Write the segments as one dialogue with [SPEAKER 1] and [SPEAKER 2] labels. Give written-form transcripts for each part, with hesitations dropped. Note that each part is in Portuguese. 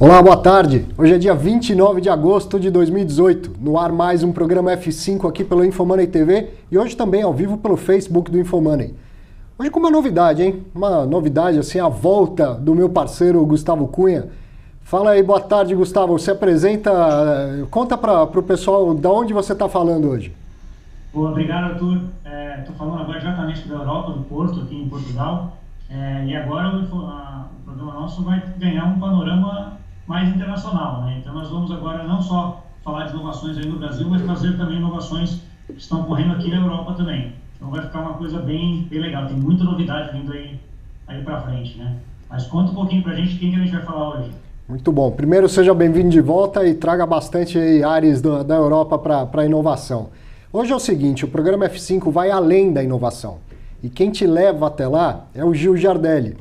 [SPEAKER 1] Olá, boa tarde. Hoje é dia 29 de agosto de 2018. No ar mais um programa F5 aqui pelo Infomoney TV e hoje também ao vivo pelo Facebook do Infomoney. Hoje com uma novidade, hein? Uma novidade, assim, a volta do meu parceiro Gustavo Cunha. Fala aí, boa tarde, Gustavo. Se apresenta, conta para o pessoal de onde você está falando hoje.
[SPEAKER 2] Obrigado, Arthur. Estou falando agora diretamente da Europa, do Porto, aqui em Portugal. E agora o programa nosso vai ganhar um panorama mais internacional, né? Então nós vamos agora não só falar de inovações aí no Brasil, mas trazer também inovações que estão ocorrendo aqui na Europa também. Então vai ficar uma coisa bem legal, tem muita novidade vindo aí para frente, né? Mas conta um pouquinho pra gente quem que a gente vai falar hoje.
[SPEAKER 1] Muito bom. Primeiro, seja bem-vindo de volta e traga bastante aí ares da Europa para a inovação. Hoje é o seguinte, o programa F5 vai além da inovação. E quem te leva até lá é o Gil Giardelli.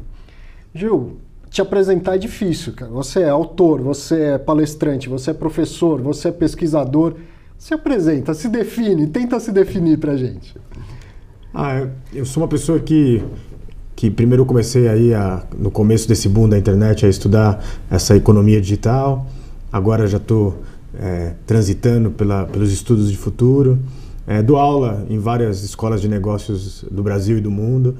[SPEAKER 1] Gil, te apresentar é difícil, cara. Você é autor, você é palestrante, você é professor, você é pesquisador. Se apresenta, se define, tenta se definir pra gente.
[SPEAKER 3] Eu sou uma pessoa que primeiro eu comecei aí no começo desse boom da internet a estudar essa economia digital. Agora já estou transitando pelos estudos de futuro. Dou aula em várias escolas de negócios do Brasil e do mundo.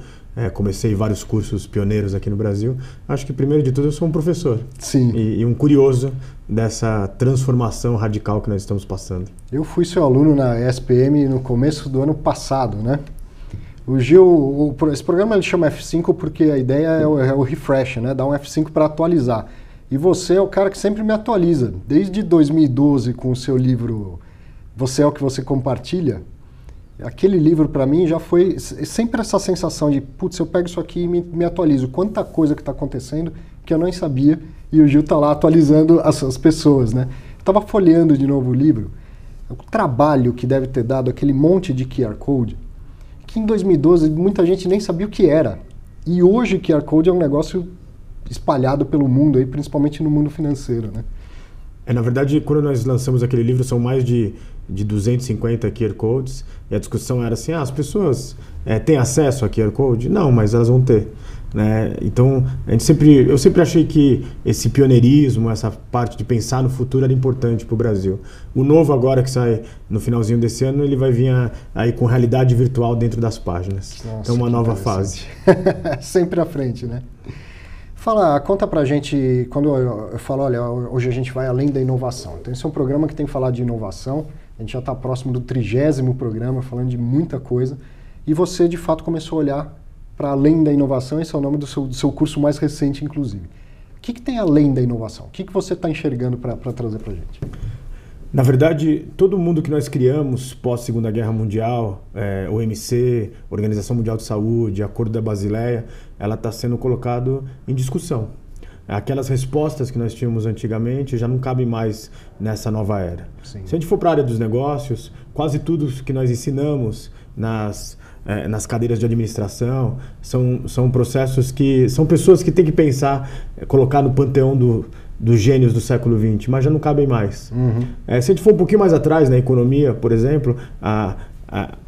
[SPEAKER 3] Comecei vários cursos pioneiros aqui no Brasil. Acho que, primeiro de tudo, eu sou um professor.
[SPEAKER 1] Sim.
[SPEAKER 3] E um curioso dessa transformação radical que nós estamos passando.
[SPEAKER 1] Eu fui seu aluno na ESPM no começo do ano passado, né? O Gil, esse programa ele chama F5 porque a ideia é o refresh, né? Dar um F5 para atualizar. E você é o cara que sempre me atualiza. Desde 2012, com o seu livro Você é o que você compartilha, aquele livro para mim já foi sempre essa sensação de, putz, eu pego isso aqui e me atualizo. Quanta coisa que está acontecendo que eu nem sabia e o Gil está lá atualizando as pessoas, né? Eu estava folheando de novo o livro, o trabalho que deve ter dado aquele monte de QR Code, que em 2012 muita gente nem sabia o que era. E hoje o QR Code é um negócio espalhado pelo mundo, aí, principalmente no mundo financeiro, né?
[SPEAKER 3] Na verdade, quando nós lançamos aquele livro, são mais de 250 QR Codes, e a discussão era assim, as pessoas têm acesso a QR Code? Não, mas elas vão ter. Né? Então, eu sempre achei que esse pioneirismo, essa parte de pensar no futuro era importante para o Brasil. O novo agora, que sai no finalzinho desse ano, ele vai vir aí com realidade virtual dentro das páginas.
[SPEAKER 1] Nossa,
[SPEAKER 3] então, uma nova fase.
[SPEAKER 1] Sempre à frente, né? Conta pra gente, quando eu falo, olha, hoje a gente vai além da inovação. Então esse é um programa que tem que falar de inovação, a gente já está próximo do 30º programa, falando de muita coisa, e você de fato começou a olhar para além da inovação, esse é o nome do seu curso mais recente, inclusive. O que tem além da inovação? O que você está enxergando para trazer pra gente?
[SPEAKER 3] Na verdade, todo mundo que nós criamos pós-Segunda Guerra Mundial, OMC, Organização Mundial de Saúde, Acordo da Basileia, ela está sendo colocado em discussão. Aquelas respostas que nós tínhamos antigamente já não cabem mais nessa nova era.
[SPEAKER 1] Sim.
[SPEAKER 3] Se a gente for para a área dos negócios, quase tudo que nós ensinamos nas cadeiras de administração são processos que são pessoas que têm que pensar, colocar no panteão dos gênios do século XX, mas já não cabem mais.
[SPEAKER 1] Uhum.
[SPEAKER 3] Se a gente for um pouquinho mais atrás na economia, por exemplo, a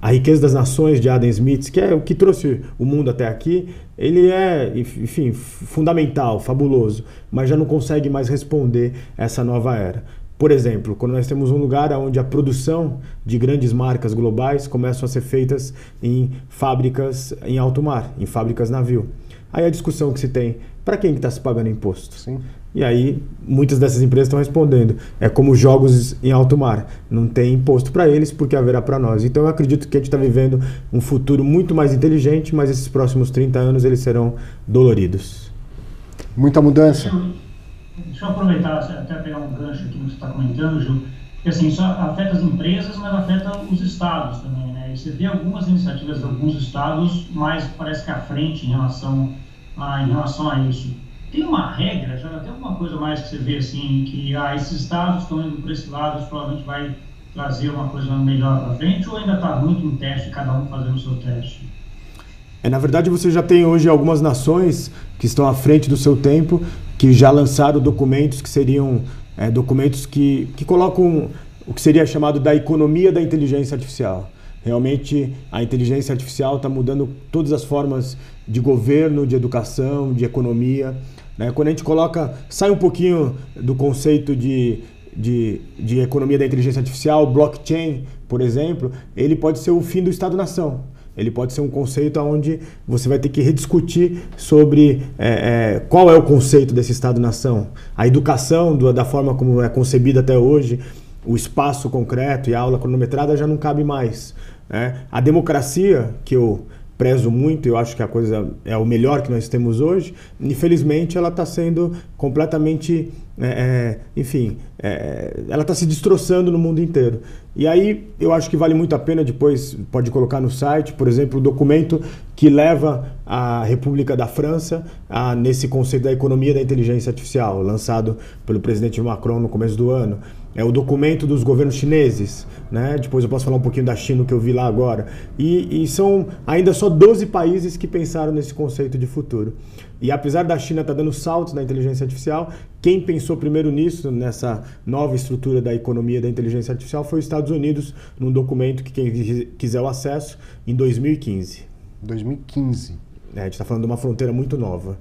[SPEAKER 3] riqueza das nações de Adam Smith, que é o que trouxe o mundo até aqui, ele é, enfim, fundamental, fabuloso, mas já não consegue mais responder essa nova era. Por exemplo, quando nós temos um lugar onde a produção de grandes marcas globais começam a ser feitas em fábricas em alto mar, em fábricas navio. Aí a discussão que se tem, para quem está se pagando imposto?
[SPEAKER 1] Sim.
[SPEAKER 3] E aí, muitas dessas empresas estão respondendo. É como jogos em alto mar. Não tem imposto para eles, porque haverá para nós. Então, eu acredito que a gente está vivendo um futuro muito mais inteligente, mas esses próximos 30 anos eles serão doloridos.
[SPEAKER 1] Muita mudança.
[SPEAKER 2] Deixa eu aproveitar, até pegar um gancho aqui no que você está comentando, Gil. Porque assim, isso afeta as empresas, mas afeta os estados também, né? E você vê algumas iniciativas de alguns estados, mas parece que à frente em relação a isso. Tem uma regra, já tem alguma coisa mais que você vê assim, que esses estados estão indo para esse lado, isso provavelmente vai trazer uma coisa melhor para frente, ou ainda está muito em teste, cada um fazendo o seu teste?
[SPEAKER 3] Na verdade, você já tem hoje algumas nações que estão à frente do seu tempo, que já lançaram documentos que seriam documentos que colocam o que seria chamado da economia da inteligência artificial. Realmente, a inteligência artificial está mudando todas as formas de governo, de educação, de economia. né? Quando a gente sai um pouquinho do conceito de economia da inteligência artificial, blockchain, por exemplo, ele pode ser o fim do Estado-nação. Ele pode ser um conceito onde você vai ter que rediscutir sobre qual é o conceito desse Estado-nação. A educação, da forma como é concebida até hoje, o espaço concreto e a aula cronometrada já não cabe mais, né? A democracia, que eu prezo muito, eu acho que a coisa é o melhor que nós temos hoje, infelizmente ela está sendo completamente, ela está se destroçando no mundo inteiro. E aí eu acho que vale muito a pena, depois pode colocar no site, por exemplo, o documento que leva a República da França nesse conceito da economia da inteligência artificial, lançado pelo presidente Macron no começo do ano. É o documento dos governos chineses, né? Depois eu posso falar um pouquinho da China, que eu vi lá agora. E são ainda só 12 países que pensaram nesse conceito de futuro. E apesar da China estar dando saltos na inteligência artificial, quem pensou primeiro nisso, nessa nova estrutura da economia da inteligência artificial, foi os Estados Unidos, num documento que quem quiser o acesso, em 2015.
[SPEAKER 1] 2015.
[SPEAKER 3] A gente está falando de uma fronteira muito nova.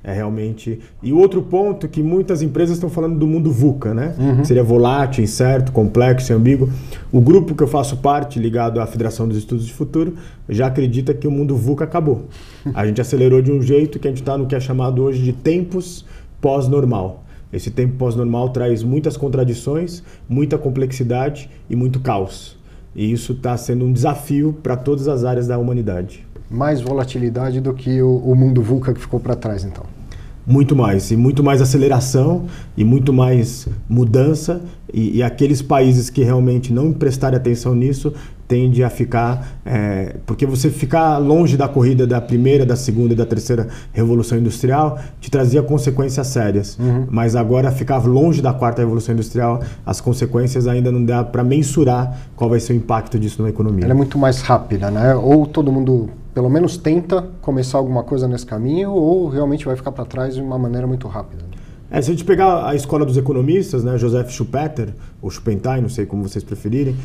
[SPEAKER 3] É realmente... E o outro ponto que muitas empresas estão falando do mundo VUCA, né? Que seria volátil, incerto, complexo e ambíguo. O grupo que eu faço parte, ligado à Federação dos Estudos de Futuro, já acredita que o mundo VUCA acabou. A gente acelerou de um jeito que a gente está no que é chamado hoje de tempos pós-normal. Esse tempo pós-normal traz muitas contradições, muita complexidade e muito caos. E isso está sendo um desafio para todas as áreas da humanidade.
[SPEAKER 1] Mais volatilidade do que o mundo VUCA que ficou para trás, então.
[SPEAKER 3] Muito mais, e muito mais aceleração, e muito mais mudança, e aqueles países que realmente não prestarem atenção nisso, tende a ficar... porque você ficar longe da corrida da primeira, da segunda e da terceira revolução industrial te trazia consequências sérias. Mas agora ficar longe da quarta revolução industrial, as consequências ainda não dá para mensurar qual vai ser o impacto disso na economia.
[SPEAKER 1] Ela é muito mais rápida, né? Ou todo mundo... pelo menos tenta começar alguma coisa nesse caminho, ou realmente vai ficar para trás de uma maneira muito rápida.
[SPEAKER 3] Se a gente pegar a escola dos economistas, né, Joseph Schumpeter, ou Schumpeter, não sei como vocês preferirem,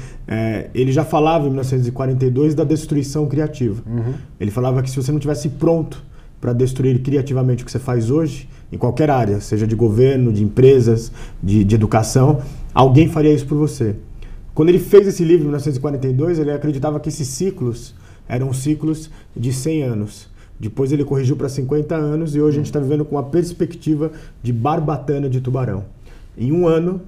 [SPEAKER 3] ele já falava em 1942 da destruição criativa. Ele falava que se você não estivesse pronto para destruir criativamente o que você faz hoje, em qualquer área, seja de governo, de empresas, de educação, alguém faria isso por você. Quando ele fez esse livro em 1942, ele acreditava que esses ciclos eram ciclos de 100 anos. Depois ele corrigiu para 50 anos e hoje a gente está vivendo com uma perspectiva de barbatana de tubarão. Em um ano,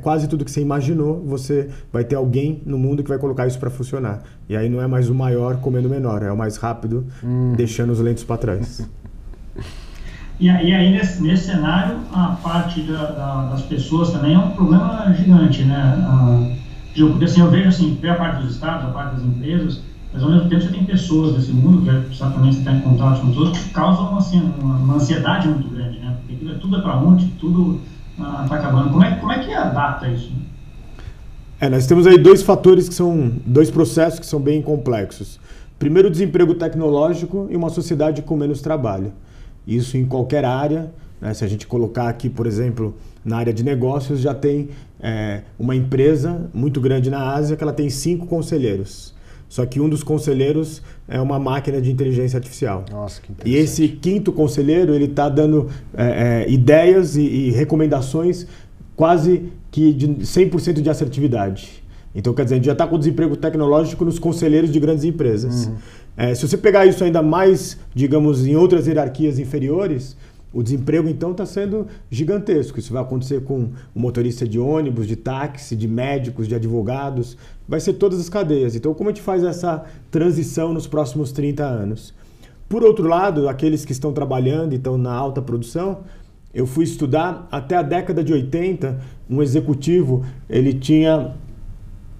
[SPEAKER 3] quase tudo que você imaginou, você vai ter alguém no mundo que vai colocar isso para funcionar. E aí não é mais o maior comendo o menor, é o mais rápido, deixando os lentos para trás.
[SPEAKER 2] E aí, nesse cenário, a parte das pessoas também é um problema gigante, né? Porque assim, eu vejo assim, a parte dos estados, a parte das empresas, mas ao mesmo tempo você tem pessoas desse mundo, que certamente você está em contato com todos, que causam assim, uma ansiedade muito grande, né? Porque tudo é para onde, tudo está acabando. Como é que adapta isso?
[SPEAKER 3] Nós temos aí dois fatores que são, dois processos que são bem complexos. Primeiro, o desemprego tecnológico e uma sociedade com menos trabalho. Isso em qualquer área, né? Se a gente colocar aqui, por exemplo, na área de negócios, já tem uma empresa muito grande na Ásia que ela tem 5 conselheiros. Só que um dos conselheiros é uma máquina de inteligência artificial.
[SPEAKER 1] Nossa, que
[SPEAKER 3] e esse 5º conselheiro, ele está dando ideias e recomendações quase que de 100% de assertividade. Então, quer dizer, a gente já está com o desemprego tecnológico nos conselheiros de grandes empresas. Se você pegar isso ainda mais, digamos, em outras hierarquias inferiores, o desemprego, então, está sendo gigantesco. Isso vai acontecer com o motorista de ônibus, de táxi, de médicos, de advogados. Vai ser todas as cadeias. Então, como a gente faz essa transição nos próximos 30 anos? Por outro lado, aqueles que estão trabalhando e estão na alta produção, eu fui estudar, até a década de 80, um executivo, ele tinha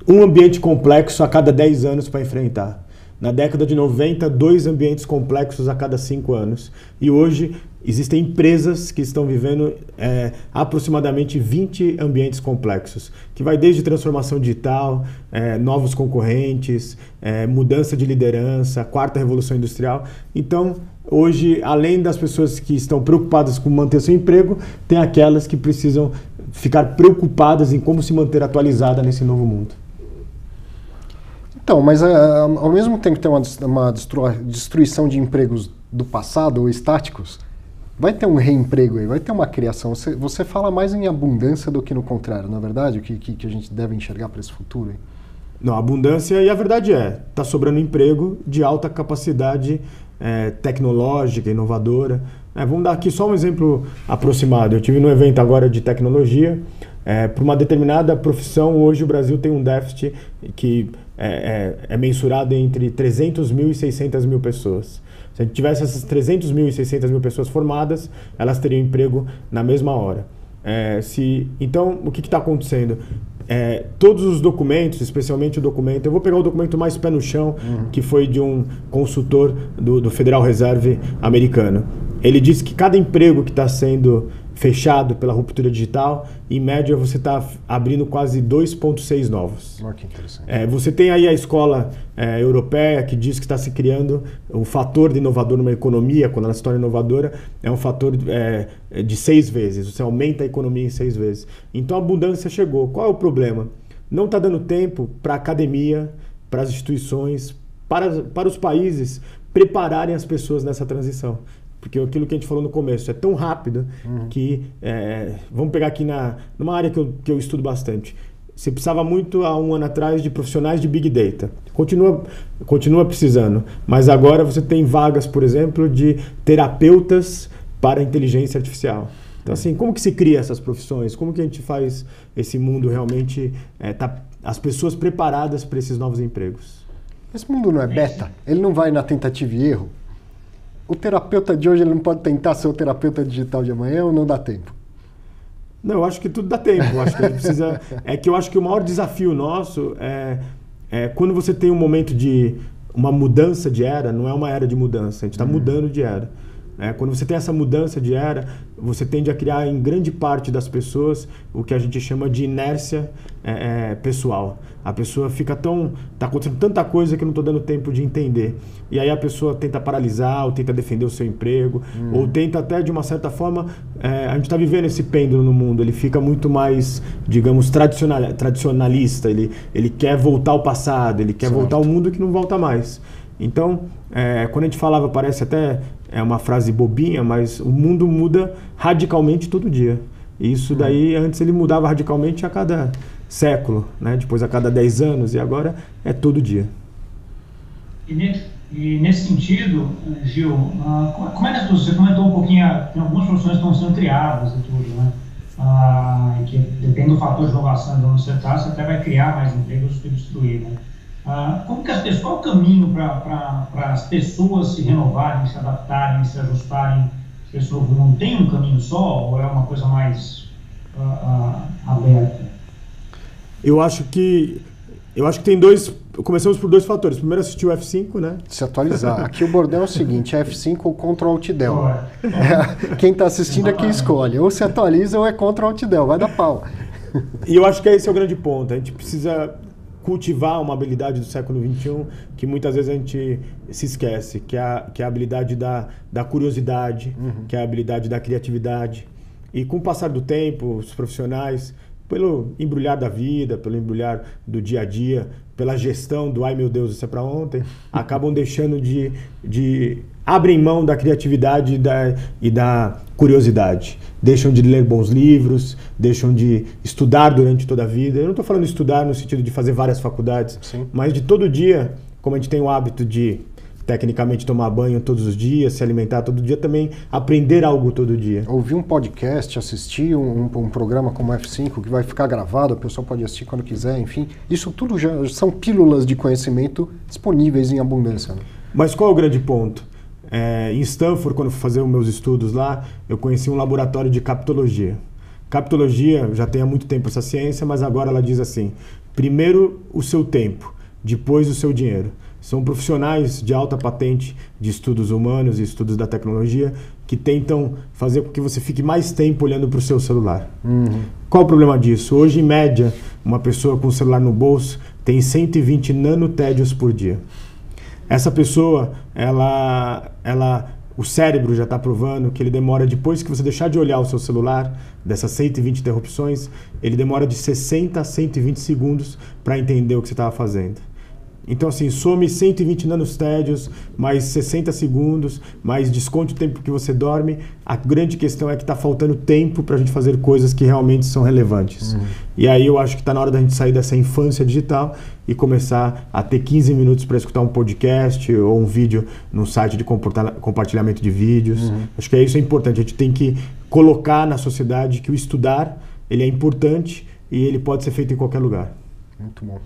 [SPEAKER 3] um ambiente complexo a cada 10 anos para enfrentar. Na década de 90, 2 ambientes complexos a cada 5 anos. E hoje existem empresas que estão vivendo aproximadamente 20 ambientes complexos, que vai desde transformação digital, novos concorrentes, mudança de liderança, 4ª revolução industrial. Então, hoje, além das pessoas que estão preocupadas com manter seu emprego, tem aquelas que precisam ficar preocupadas em como se manter atualizada nesse novo mundo.
[SPEAKER 1] Então, mas ao mesmo tempo que tem uma destruição de empregos do passado ou estáticos, vai ter um reemprego aí, vai ter uma criação. Você fala mais em abundância do que no contrário, na verdade, o que a gente deve enxergar para esse futuro aí?
[SPEAKER 3] Não, abundância, e a verdade está sobrando emprego de alta capacidade tecnológica, inovadora. Vamos dar aqui só um exemplo aproximado. Eu tive num evento agora de tecnologia. Para uma determinada profissão, hoje o Brasil tem um déficit que é mensurado entre 300 mil e 600 mil pessoas. Se a gente tivesse essas 300 mil e 600 mil pessoas formadas, elas teriam emprego na mesma hora. Então, o que está acontecendo? Todos os documentos, especialmente o documento, eu vou pegar o documento mais pé no chão, que foi de um consultor do Federal Reserve americano. Ele disse que cada emprego que está sendo fechado pela ruptura digital, em média você está abrindo quase 2,6 novos.
[SPEAKER 1] Que interessante.
[SPEAKER 3] Você tem aí a escola europeia que diz que está se criando um fator de inovador numa economia, quando ela se torna inovadora, é um fator de 6 vezes, você aumenta a economia em 6 vezes. Então a abundância chegou. Qual é o problema? Não está dando tempo para a academia, para as instituições, para os países prepararem as pessoas nessa transição. Porque aquilo que a gente falou no começo é tão rápido que... vamos pegar aqui numa área que eu estudo bastante. Você precisava muito, há um ano atrás, de profissionais de Big Data. Continua precisando. Mas agora você tem vagas, por exemplo, de terapeutas para a inteligência artificial. Então, assim, como que se cria essas profissões? Como que a gente faz esse mundo realmente... as pessoas preparadas para esses novos empregos?
[SPEAKER 1] Esse mundo não é beta? Ele não vai na tentativa e erro? O terapeuta de hoje ele não pode tentar ser o terapeuta digital de amanhã ou não dá tempo?
[SPEAKER 3] Não, eu acho que tudo dá tempo. Eu acho que ele precisa. Eu acho que o maior desafio nosso é quando você tem um momento de uma mudança de era, não é uma era de mudança, a gente está mudando de era. Quando você tem essa mudança de era, você tende a criar em grande parte das pessoas o que a gente chama de inércia pessoal. A pessoa fica está acontecendo tanta coisa que eu não estou dando tempo de entender. E aí a pessoa tenta paralisar, ou tenta defender o seu emprego, ou tenta até, de uma certa forma, a gente está vivendo esse pêndulo no mundo, ele fica muito mais, digamos, tradicionalista, ele quer voltar ao passado, ele quer voltar ao mundo que não volta mais. Então, quando a gente falava, parece até uma frase bobinha, mas o mundo muda radicalmente todo dia. E isso daí, antes ele mudava radicalmente a cada século, né? Depois a cada 10 anos, e agora é todo dia.
[SPEAKER 2] E nesse sentido, Gil, como é que você comentou um pouquinho, tem algumas profissões que estão sendo criadas e tudo, né? Que depende do fator de inovação de onde você está, você até vai criar mais empregos do que destruir, né? Qual é o caminho para as pessoas se renovarem, se adaptarem, se ajustarem? As pessoas não tem um caminho só ou é uma coisa mais aberta?
[SPEAKER 3] Eu acho que tem começamos por 2 fatores. Primeiro, assistir o F5, né?
[SPEAKER 1] Se atualizar. Aqui o bordão é o seguinte, é F5 ou Ctrl-Alt-Del. Quem está assistindo é quem escolhe. Ou se atualiza ou é Ctrl-Alt-Del. Vai dar pau.
[SPEAKER 3] E eu acho que esse é o grande ponto. A gente precisa cultivar uma habilidade do século XXI que muitas vezes a gente se esquece, que é a habilidade da curiosidade, que é a habilidade da criatividade. E com o passar do tempo, os profissionais, pelo embrulhar da vida, pelo embrulhar do dia a dia, pela gestão do ai meu Deus, isso é para ontem, acabam deixando abrem mão da criatividade e da curiosidade. Deixam de ler bons livros, deixam de estudar durante toda a vida. Eu não estou falando de estudar no sentido de fazer várias faculdades, mas de todo dia, como a gente tem o hábito de, tecnicamente, tomar banho todos os dias, se alimentar todo dia, também aprender algo todo dia.
[SPEAKER 1] Ouvir um podcast, assistir um programa como o F5, que vai ficar gravado, a pessoa pode assistir quando quiser, enfim. Isso tudo já são pílulas de conhecimento disponíveis em abundância, né?
[SPEAKER 3] Mas qual é o grande ponto? Em Stanford, quando eu fui fazer os meus estudos lá, eu conheci um laboratório de captologia. Captologia, já tem há muito tempo essa ciência, mas agora ela diz assim, primeiro o seu tempo, depois o seu dinheiro. São profissionais de alta patente de estudos humanos e estudos da tecnologia que tentam fazer com que você fique mais tempo olhando para o seu celular. Qual o problema disso? Hoje, em média, uma pessoa com o celular no bolso tem 120 nanotédios por dia. Essa pessoa, o cérebro já está provando que ele demora, depois que você deixar de olhar o seu celular, dessas 120 interrupções, ele demora de 60 a 120 segundos para entender o que você estava fazendo. Então, assim, some 120 nanostédios, mais 60 segundos, mais desconte o tempo que você dorme. A grande questão é que está faltando tempo para a gente fazer coisas que realmente são relevantes. E aí eu acho que está na hora da gente sair dessa infância digital e começar a ter 15 minutos para escutar um podcast ou um vídeo num site de compartilhamento de vídeos. Acho que isso é importante. A gente tem que colocar na sociedade que o estudar ele é importante e ele pode ser feito em qualquer lugar.
[SPEAKER 1] Muito bom.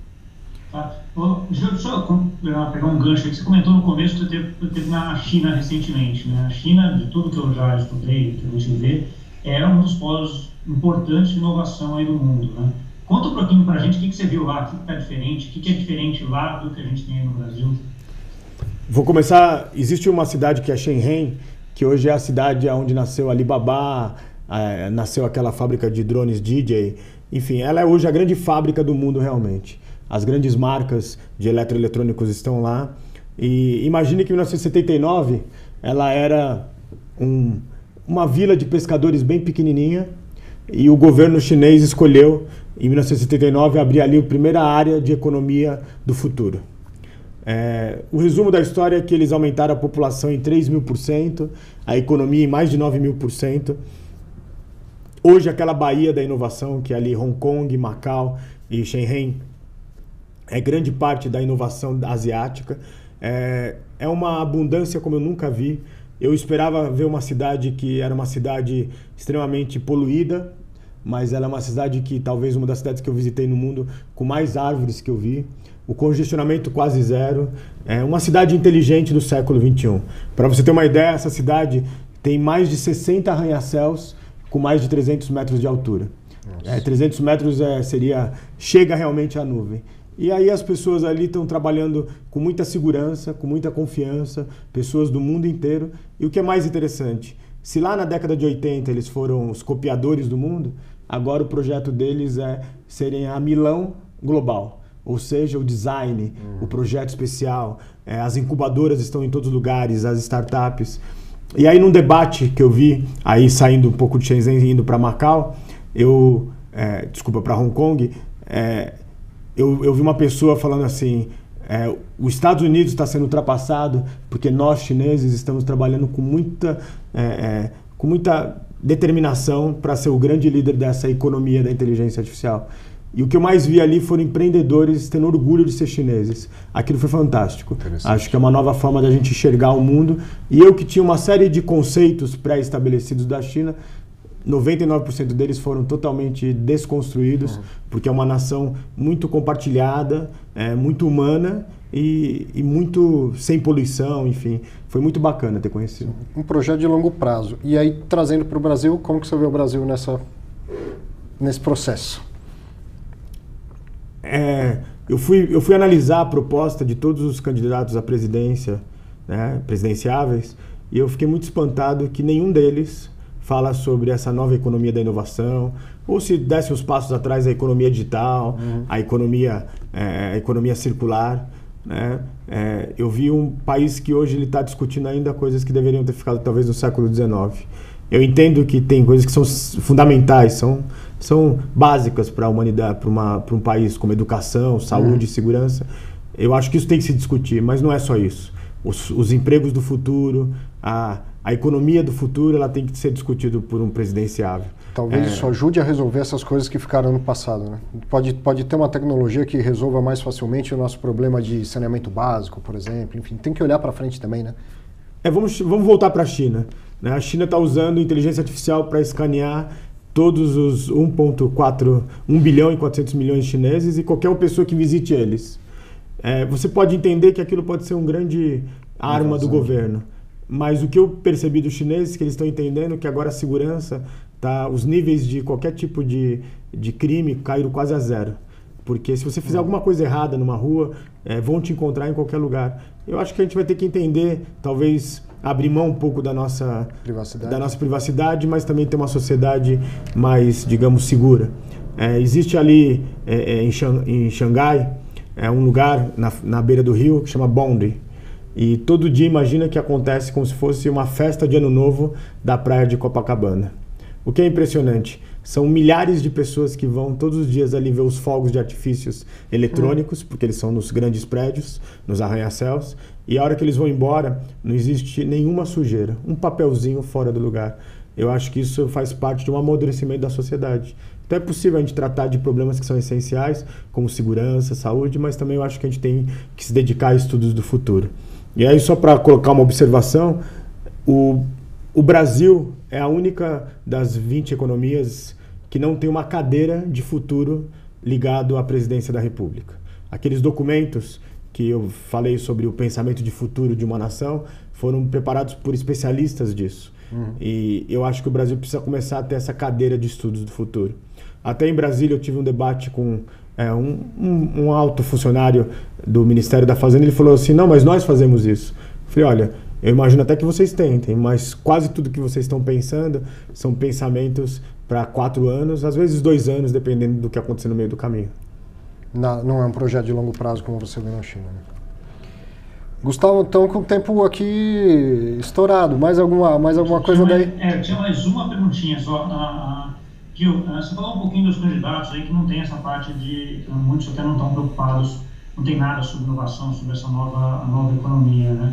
[SPEAKER 2] Deixa eu pegar um gancho aí que você comentou no começo que você teve na China recentemente, né? A China, de tudo que eu já estudei, que eu tive, é um dos polos importantes de inovação aí do mundo, né? Conta um pouquinho pra gente o que você viu lá, o que está diferente, o que é diferente lá do que a gente tem aí no Brasil.
[SPEAKER 3] Vou começar, existe uma cidade que é Shenzhen, que hoje é a cidade onde nasceu Alibaba, nasceu aquela fábrica de drones DJ, enfim, ela é hoje a grande fábrica do mundo realmente. As grandes marcas de eletroeletrônicos estão lá. E imagine que em 1979 ela era uma vila de pescadores bem pequenininha e o governo chinês escolheu, em 1979, abrir ali a primeira área de economia do futuro. O resumo da história é que eles aumentaram a população em 3.000%, a economia em mais de 9.000%. Hoje aquela Baía da inovação, que é ali Hong Kong, Macau e Shenzhen, é grande parte da inovação asiática. É uma abundância como eu nunca vi. Eu esperava ver uma cidade que era uma cidade extremamente poluída, mas ela é uma cidade que talvez uma das cidades que eu visitei no mundo com mais árvores que eu vi. O congestionamento quase zero. É uma cidade inteligente do século XXI. Para você ter uma ideia, essa cidade tem mais de 60 arranha-céus com mais de 300 metros de altura. 300 metros chega realmente à nuvem. E aí as pessoas ali estão trabalhando com muita segurança, com muita confiança, pessoas do mundo inteiro. E o que é mais interessante, se lá na década de 80 eles foram os copiadores do mundo, agora o projeto deles é serem a Milão global. Ou seja, o design, o projeto especial, as incubadoras estão em todos os lugares, as startups. E aí num debate que eu vi, aí saindo um pouco de Shenzhen e indo para Macau, para Hong Kong, eu vi uma pessoa falando assim, os Estados Unidos está sendo ultrapassado porque nós chineses estamos trabalhando com muita determinação para ser o grande líder dessa economia da inteligência artificial. E o que eu mais vi ali foram empreendedores tendo orgulho de ser chineses. Aquilo foi fantástico. Acho que é uma nova forma da gente enxergar o mundo. E eu que tinha uma série de conceitos pré-estabelecidos da China, 99% deles foram totalmente desconstruídos, porque é uma nação muito compartilhada, muito humana e muito sem poluição, enfim. Foi muito bacana ter conhecido.
[SPEAKER 1] Um projeto de longo prazo. E aí, trazendo para o Brasil, como que você vê o Brasil nesse processo?
[SPEAKER 3] Eu fui analisar a proposta de todos os candidatos à presidência, né, presidenciáveis, e eu fiquei muito espantado que nenhum deles fala sobre essa nova economia da inovação, ou se desse os passos atrás, a economia digital, a economia circular. Né? Eu vi um país que hoje está discutindo ainda coisas que deveriam ter ficado talvez no século XIX. Eu entendo que tem coisas que são fundamentais, são básicas para a humanidade, para um país, como educação, saúde e segurança. Eu acho que isso tem que se discutir, mas não é só isso. Os empregos do futuro, a economia do futuro, ela tem que ser discutida por um presidenciável.
[SPEAKER 1] Talvez isso ajude a resolver essas coisas que ficaram no passado, né? Pode ter uma tecnologia que resolva mais facilmente o nosso problema de saneamento básico, por exemplo. Enfim, tem que olhar para frente também, né?
[SPEAKER 3] Vamos voltar para a China. Né? A China está usando inteligência artificial para escanear todos os 1 bilhão e 400 milhões de chineses e qualquer pessoa que visite eles. Você pode entender que aquilo pode ser uma grande arma do governo, mas o que eu percebi dos chineses é que eles estão entendendo que agora a segurança, os níveis de qualquer tipo de crime caíram quase a zero. Porque se você fizer alguma coisa errada numa rua, vão te encontrar em qualquer lugar. Eu acho que a gente vai ter que entender, talvez abrir mão um pouco da nossa privacidade, mas também ter uma sociedade mais, digamos, segura. Existe ali em Xangai, um lugar na beira do rio que chama Bondi. E todo dia imagina que acontece como se fosse uma festa de Ano Novo da praia de Copacabana. O que é impressionante, São milhares de pessoas que vão todos os dias ali ver os fogos de artifícios eletrônicos, porque eles são nos grandes prédios, nos arranha-céus, e a hora que eles vão embora, não existe nenhuma sujeira, um papelzinho fora do lugar. Eu acho que isso faz parte de um amadurecimento da sociedade. Então é possível a gente tratar de problemas que são essenciais, como segurança, saúde, mas também eu acho que a gente tem que se dedicar a estudos do futuro. E aí, só para colocar uma observação, o Brasil é a única das 20 economias que não tem uma cadeira de futuro ligado à presidência da República. Aqueles documentos que eu falei sobre o pensamento de futuro de uma nação foram preparados por especialistas disso. E eu acho que o Brasil precisa começar a ter essa cadeira de estudos do futuro. Até em Brasília eu tive um debate com um alto funcionário do Ministério da Fazenda. Ele falou assim, não, mas nós fazemos isso. Eu falei, olha, eu imagino até que vocês tentem, mas quase tudo que vocês estão pensando são pensamentos para 4 anos, às vezes 2 anos, dependendo do que acontecer no meio do caminho.
[SPEAKER 1] Não é um projeto de longo prazo como você vê na China, né? Gustavo, então com o tempo aqui estourado, mais alguma coisa daí?
[SPEAKER 2] Tinha mais uma perguntinha só. Gil, você falou um pouquinho dos candidatos aí que não tem essa parte de... Muitos até não estão preocupados, não tem nada sobre inovação, sobre essa nova economia, né?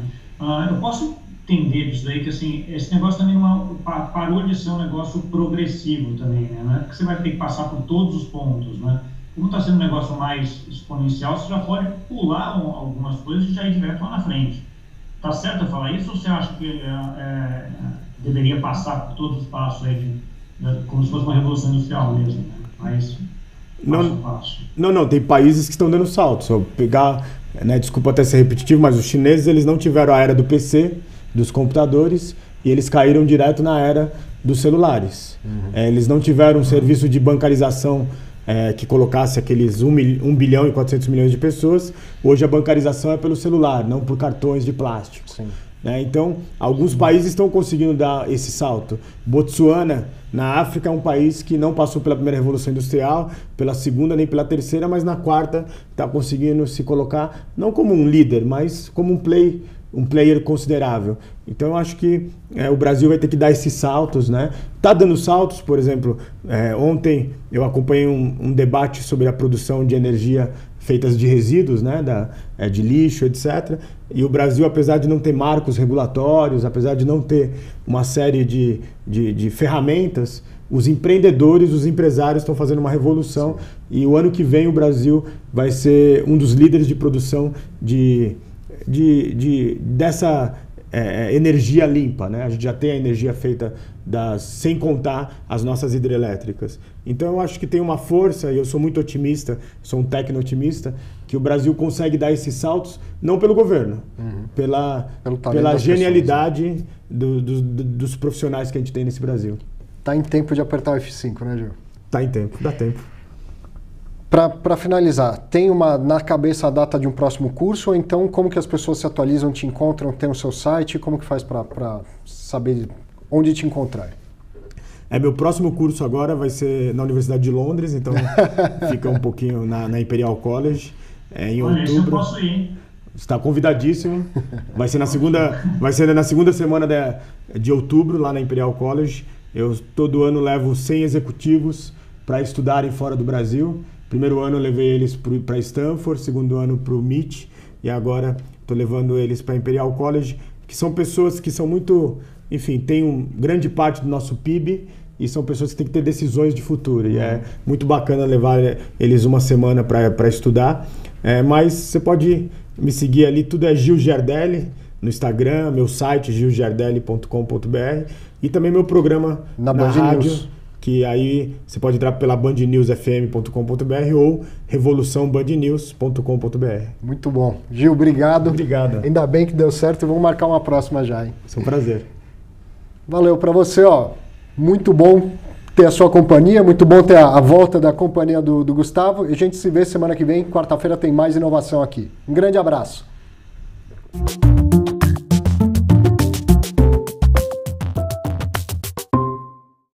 [SPEAKER 2] Eu posso entender disso daí que assim, esse negócio também parou de ser um negócio progressivo também, né? Porque você vai ter que passar por todos os pontos, né? Como está sendo um negócio mais exponencial, você já pode pular algumas coisas e já ir direto lá na frente. Está certo eu falar isso ou você acha que deveria passar por todos os passos aí, como se fosse uma revolução industrial mesmo, né? Mas passo a passo.
[SPEAKER 3] Não, tem países que estão dando saltos. Se eu pegar, né, desculpa até ser repetitivo, mas os chineses eles não tiveram a era do PC, dos computadores, e eles caíram direto na era dos celulares. Eles não tiveram um serviço de bancarização que colocasse aqueles 1 bilhão e 400 milhões de pessoas. Hoje a bancarização é pelo celular, não por cartões de plástico. Então, alguns países estão conseguindo dar esse salto. Botsuana, na África, é um país que não passou pela primeira revolução industrial, pela segunda nem pela terceira, mas na quarta está conseguindo se colocar, não como um líder, mas como um player considerável. Então eu acho que o Brasil vai ter que dar esses saltos, né? Tá dando saltos, por exemplo, ontem eu acompanhei um debate sobre a produção de energia feitas de resíduos, né? De lixo, etc. E o Brasil, apesar de não ter marcos regulatórios, apesar de não ter uma série de ferramentas, os empreendedores, os empresários estão fazendo uma revolução. E o ano que vem o Brasil vai ser um dos líderes de produção dessa energia limpa, né? A gente já tem a energia feita sem contar as nossas hidrelétricas. Então eu acho que tem uma força, e eu sou muito otimista, sou um tecno-otimista, que o Brasil consegue dar esses saltos, não pelo governo, pela genialidade dos profissionais que a gente tem nesse Brasil.
[SPEAKER 1] Tá em tempo de apertar o F5, né, Gil?
[SPEAKER 3] Tá em tempo, dá tempo.
[SPEAKER 1] Para finalizar, tem na cabeça a data de um próximo curso, ou então como que as pessoas se atualizam, te encontram, tem o seu site, como que faz para saber onde te encontrar?
[SPEAKER 3] Meu próximo curso agora vai ser na Universidade de Londres, então fica um pouquinho na Imperial College, em outubro.
[SPEAKER 2] Eu posso ir.
[SPEAKER 3] Está convidadíssimo. Vai ser na segunda semana de outubro, lá na Imperial College. Eu todo ano levo 100 executivos para estudarem fora do Brasil. Primeiro ano eu levei eles para Stanford, segundo ano para o MIT, e agora estou levando eles para a Imperial College, que são pessoas que são muito, enfim, têm grande parte do nosso PIB, e são pessoas que têm que ter decisões de futuro. E é muito bacana levar eles uma semana para estudar. Mas você pode me seguir ali, tudo é Gil Giardelli, no Instagram, meu site gilgiardelli.com.br, e também meu programa na rádio. News. Que aí você pode entrar pela bandnewsfm.com.br ou revoluçãobandnews.com.br.
[SPEAKER 1] Muito bom. Gil, obrigado.
[SPEAKER 3] Obrigado.
[SPEAKER 1] Ainda bem que deu certo e vamos marcar uma próxima já, hein?
[SPEAKER 3] É um prazer.
[SPEAKER 1] Valeu para você, ó. Muito bom ter a sua companhia, muito bom ter a volta da companhia do Gustavo. E a gente se vê semana que vem, quarta-feira tem mais inovação aqui. Um grande abraço.